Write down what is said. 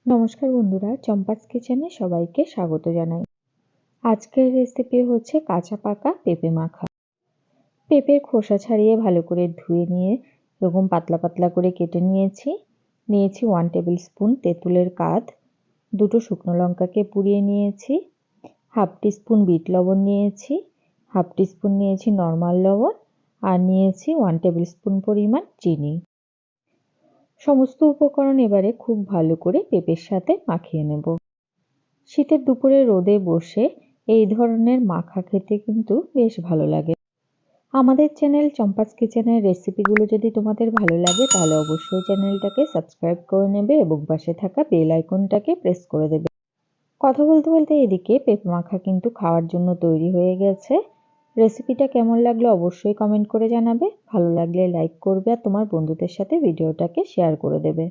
নমস্কার বন্ধুরা, চম্পাস কিচেনে সবাইকে স্বাগত জানাই। আজকের রেসিপি হচ্ছে কাঁচা পাকা পেঁপে মাখা। পেঁপের খোসা ছাড়িয়ে ভালো করে ধুয়ে নিয়ে এরকম পাতলা পাতলা করে কেটে নিয়েছি। 1 টেবিল স্পুন তেঁতুলের কাঁধ, 2টো শুকনো লঙ্কাকে পুড়িয়ে নিয়েছি, হাফ টিস্পুন বিট লবণ নিয়েছি, হাফ টিস্পুন নিয়েছি নর্মাল লবণ, আর নিয়েছি 1 টেবিল স্পুন পরিমাণ চিনি। সমস্ত উপকরণ এবারে খুব ভালো করে পেঁপের সাথে মাখিয়ে নেব। শীতের দুপুরে রোদে বসে এই ধরনের মাখা খেতে কিন্তু বেশ ভালো লাগে। আমাদের চ্যানেল চম্পাস কিচেনের রেসিপিগুলো যদি তোমাদের ভালো লাগে তাহলে অবশ্যই চ্যানেলটাকে সাবস্ক্রাইব করে নেবে এবং পাশে থাকা বেল আইকনটাকে প্রেস করে দেবে। কথা বলতে বলতে এদিকে পেঁপে মাখা কিন্তু খাওয়ার জন্য তৈরি হয়ে গেছে। রেসিপিটা কেমন লাগলো অবশ্যই কমেন্ট করে জানাবে। ভালো লাগলে লাইক করবে আর তোমার বন্ধুদের সাথে ভিডিওটাকে শেয়ার করে দেবে।